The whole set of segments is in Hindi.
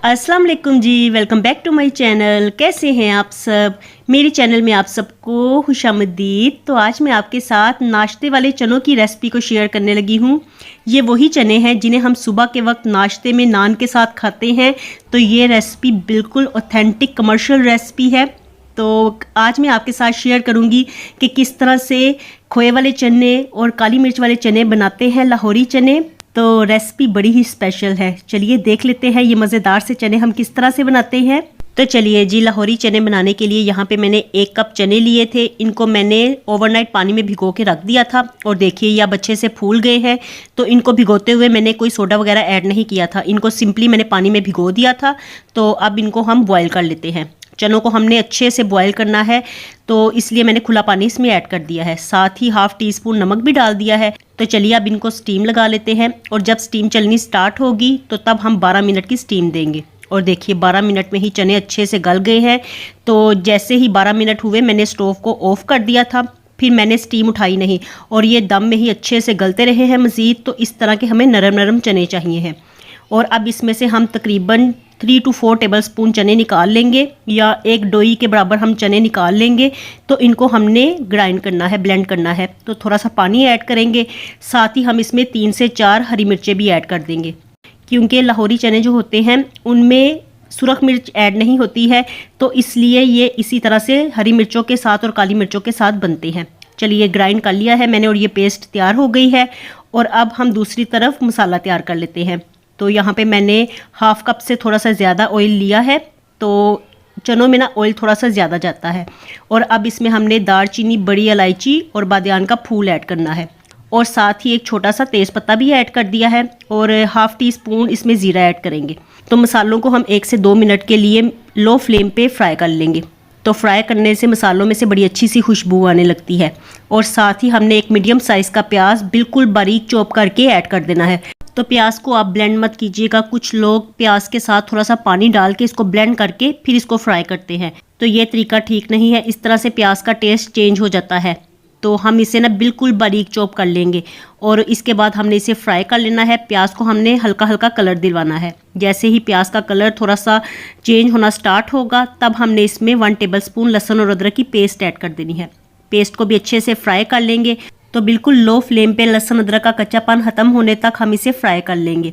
अस्सलाम वालेकुम जी, welcome back to my channel. कैसे हैं आप सब? मेरे चैनल में आप सबको खुशामदीद। तो आज मैं आपके साथ नाश्ते वाले चनों की रेसिपी को शेयर करने लगी हूँ। ये वही चने हैं जिन्हें हम सुबह के वक्त नाश्ते में नान के साथ खाते हैं। तो ये रेसिपी बिल्कुल ऑथेंटिक कमर्शियल रेसिपी है। तो आज मैं आपके साथ शेयर करूँगी कि किस तरह से खोए वाले चने और काली मिर्च वाले चने बनाते हैं, लाहौरी चने। तो रेसिपी बड़ी ही स्पेशल है। चलिए देख लेते हैं ये मज़ेदार से चने हम किस तरह से बनाते हैं। तो चलिए जी, लाहौरी चने बनाने के लिए यहाँ पे मैंने 1 कप चने लिए थे। इनको मैंने ओवरनाइट पानी में भिगो के रख दिया था और देखिए ये अब अच्छे से फूल गए हैं। तो इनको भिगोते हुए मैंने कोई सोडा वगैरह ऐड नहीं किया था, इनको सिंपली मैंने पानी में भिगो दिया था। तो अब इनको हम बॉयल कर लेते हैं। चनों को हमने अच्छे से बॉयल करना है, तो इसलिए मैंने खुला पानी इसमें ऐड कर दिया है। साथ ही 1/2 टीस्पून नमक भी डाल दिया है। तो चलिए अब इनको स्टीम लगा लेते हैं और जब स्टीम चलनी स्टार्ट होगी तो तब हम 12 मिनट की स्टीम देंगे। और देखिए 12 मिनट में ही चने अच्छे से गल गए हैं। तो जैसे ही 12 मिनट हुए मैंने स्टोव को ऑफ कर दिया था, फिर मैंने स्टीम उठाई नहीं और ये दम में ही अच्छे से गलते रहे हैं मज़ीद। तो इस तरह के हमें नरम नरम चने चाहिए हैं। और अब इसमें से हम तकरीबन 3 to 4 टेबलस्पून चने निकाल लेंगे या एक डोई के बराबर हम चने निकाल लेंगे। तो इनको हमने ग्राइंड करना है, ब्लेंड करना है। तो थोड़ा सा पानी ऐड करेंगे, साथ ही हम इसमें 3 से 4 हरी मिर्चें भी ऐड कर देंगे, क्योंकि लाहौरी चने जो होते हैं उनमें सुरख मिर्च ऐड नहीं होती है। तो इसलिए ये इसी तरह से हरी मिर्चों के साथ और काली मिर्चों के साथ बनते हैं। चलिए ग्राइंड कर लिया है मैंने और ये पेस्ट तैयार हो गई है। और अब हम दूसरी तरफ मसाला तैयार कर लेते हैं। तो यहाँ पे मैंने 1/2 कप से थोड़ा सा ज़्यादा ऑयल लिया है। तो चनों में ना ऑयल थोड़ा सा ज़्यादा जाता है। और अब इसमें हमने दालचीनी, बड़ी इलायची और बादियान का फूल ऐड करना है। और साथ ही एक छोटा सा तेज़पत्ता भी ऐड कर दिया है और 1/2 टीस्पून इसमें ज़ीरा ऐड करेंगे। तो मसालों को हम 1 से 2 मिनट के लिए लो फ्लेम पे फ्राई कर लेंगे। तो फ्राई करने से मसालों में से बड़ी अच्छी सी खुशबू आने लगती है। और साथ ही हमने एक मीडियम साइज़ का प्याज बिल्कुल बारीक चॉप करके ऐड कर देना है। तो प्याज को आप ब्लेंड मत कीजिएगा, कुछ लोग प्याज के साथ थोड़ा सा पानी डाल के इसको ब्लेंड करके फिर इसको फ्राई करते हैं। तो ये तरीका ठीक नहीं है, इस तरह से प्याज का टेस्ट चेंज हो जाता है। तो हम इसे ना बिल्कुल बारीक चॉप कर लेंगे और इसके बाद हमने इसे फ्राई कर लेना है। प्याज को हमने हल्का हल्का कलर दिलवाना है। जैसे ही प्याज का कलर थोड़ा सा चेंज होना स्टार्ट होगा तब हमने इसमें 1 टेबलस्पून लहसुन और अदरक की पेस्ट ऐड कर देनी है। पेस्ट को भी अच्छे से फ्राई कर लेंगे। तो बिल्कुल लो फ्लेम पे लहसुन अदरक का कच्चापन ख़त्म होने तक हम इसे फ्राई कर लेंगे।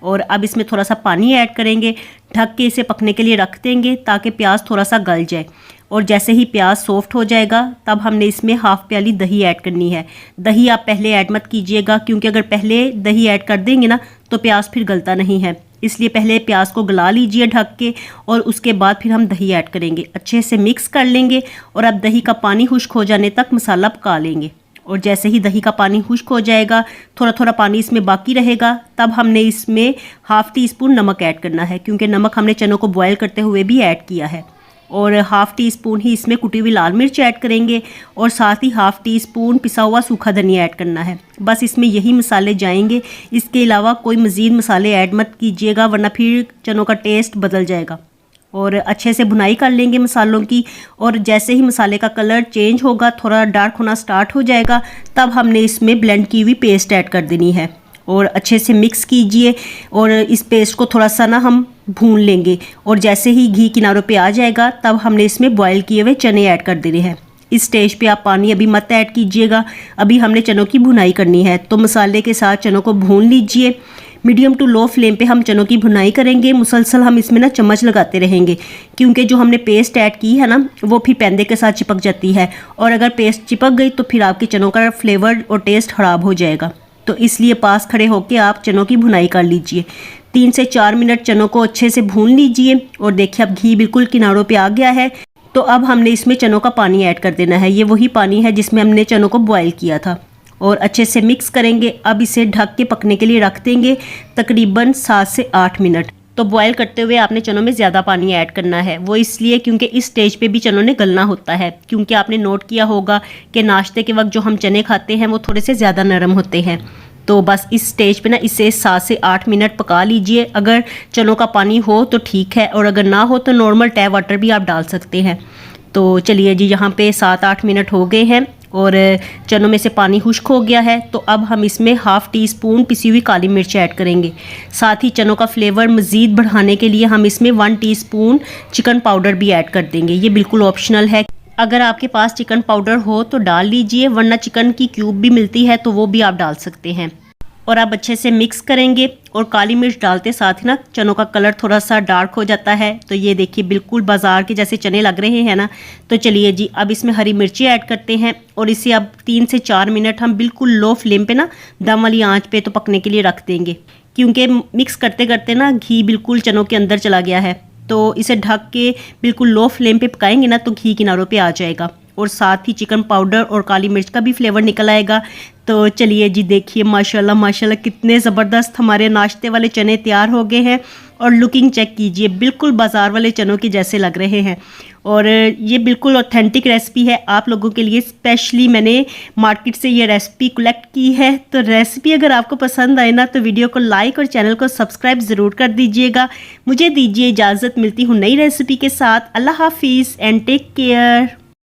और अब इसमें थोड़ा सा पानी ऐड करेंगे, ढक के इसे पकने के लिए रख देंगे ताकि प्याज थोड़ा सा गल जाए। और जैसे ही प्याज सॉफ्ट हो जाएगा तब हमने इसमें 1/2 प्याली दही ऐड करनी है। दही आप पहले ऐड मत कीजिएगा, क्योंकि अगर पहले दही ऐड कर देंगे ना तो प्याज फिर गलता नहीं है। इसलिए पहले प्याज को गला लीजिए ढक के और उसके बाद फिर हम दही ऐड करेंगे। अच्छे से मिक्स कर लेंगे और अब दही का पानी खुश्क हो जाने तक मसाला पका लेंगे। और जैसे ही दही का पानी खुश्क हो जाएगा, थोड़ा थोड़ा पानी इसमें बाकी रहेगा, तब हमने इसमें 1/2 टीस्पून नमक ऐड करना है, क्योंकि नमक हमने चनों को बॉयल करते हुए भी ऐड किया है। और 1/2 टीस्पून ही इसमें कुटी हुई लाल मिर्च ऐड करेंगे और साथ ही 1/2 टीस्पून पिसा हुआ सूखा धनिया ऐड करना है। बस इसमें यही मसाले जाएंगे, इसके अलावा कोई मज़ीद मसाले ऐड मत कीजिएगा, वरना फिर चनों का टेस्ट बदल जाएगा। और अच्छे से भुनाई कर लेंगे मसालों की। और जैसे ही मसाले का कलर चेंज होगा, थोड़ा डार्क होना स्टार्ट हो जाएगा, तब हमने इसमें ब्लेंड की हुई पेस्ट ऐड कर देनी है। और अच्छे से मिक्स कीजिए और इस पेस्ट को थोड़ा सा ना हम भून लेंगे। और जैसे ही घी किनारों पे आ जाएगा तब हमने इसमें बॉयल किए हुए चने ऐड कर देने हैं। इस स्टेज पे आप पानी अभी मत ऐड कीजिएगा, अभी हमने चनों की भुनाई करनी है। तो मसाले के साथ चनों को भून लीजिए। मीडियम टू लो फ्लेम पे हम चनों की भुनाई करेंगे। मुसलसल हम इसमें ना चम्मच लगाते रहेंगे, क्योंकि जो हमने पेस्ट ऐड की है ना वो फिर पैंदे के साथ चिपक जाती है। और अगर पेस्ट चिपक गई तो फिर आपके चनों का फ्लेवर और टेस्ट ख़राब हो जाएगा। तो इसलिए पास खड़े होकर आप चनों की भुनाई कर लीजिए। 3 से 4 मिनट चनों को अच्छे से भून लीजिए। और देखिए अब घी बिल्कुल किनारों पे आ गया है। तो अब हमने इसमें चनों का पानी ऐड कर देना है। ये वही पानी है जिसमें हमने चनों को बॉयल किया था। और अच्छे से मिक्स करेंगे। अब इसे ढक के पकने के लिए रख देंगे तकरीबन 7 से 8 मिनट। तो बॉयल करते हुए आपने चनों में ज़्यादा पानी ऐड करना है, वो इसलिए क्योंकि इस स्टेज पे भी चनों ने गलना होता है। क्योंकि आपने नोट किया होगा कि नाश्ते के वक्त जो हम चने खाते हैं वो थोड़े से ज़्यादा नरम होते हैं। तो बस इस स्टेज पे ना इसे 7 से 8 मिनट पका लीजिए। अगर चनों का पानी हो तो ठीक है, और अगर ना हो तो नॉर्मल टैप वाटर भी आप डाल सकते हैं। तो चलिए जी, यहाँ पे 7-8 मिनट हो गए हैं और चनों में से पानी खुश्क हो गया है। तो अब हम इसमें हाफ़ टी स्पून पिसी हुई काली मिर्च ऐड करेंगे। साथ ही चनों का फ्लेवर मज़ीद बढ़ाने के लिए हम इसमें 1 टीस्पून चिकन पाउडर भी ऐड कर देंगे। ये बिल्कुल ऑप्शनल है, अगर आपके पास चिकन पाउडर हो तो डाल लीजिए, वरना चिकन की क्यूब भी मिलती है तो वो भी आप डाल सकते हैं। और अब अच्छे से मिक्स करेंगे। और काली मिर्च डालते साथ ही ना चनों का कलर थोड़ा सा डार्क हो जाता है। तो ये देखिए बिल्कुल बाजार के जैसे चने लग रहे हैं ना। तो चलिए जी, अब इसमें हरी मिर्ची ऐड करते हैं और इसे अब 3 से 4 मिनट हम बिल्कुल लो फ्लेम पे ना दम वाली आंच पे तो पकने के लिए रख देंगे, क्योंकि मिक्स करते करते ना घी बिल्कुल चनों के अंदर चला गया है। तो इसे ढक के बिल्कुल लो फ्लेम पे पकाएंगे ना तो घी किनारों पे आ जाएगा और साथ ही चिकन पाउडर और काली मिर्च का भी फ्लेवर निकल आएगा। तो चलिए जी, देखिए माशाल्लाह माशाल्लाह कितने ज़बरदस्त हमारे नाश्ते वाले चने तैयार हो गए हैं। और लुकिंग चेक कीजिए, बिल्कुल बाज़ार वाले चनों के जैसे लग रहे हैं। और ये बिल्कुल ऑथेंटिक रेसिपी है, आप लोगों के लिए स्पेशली मैंने मार्केट से ये रेसिपी कलेक्ट की है। तो रेसिपी अगर आपको पसंद आए ना तो वीडियो को लाइक और चैनल को सब्सक्राइब ज़रूर कर दीजिएगा। मुझे दीजिए इजाज़त, मिलती हूँ नई रेसिपी के साथ। अल्लाह हाफिज़ एंड टेक केयर।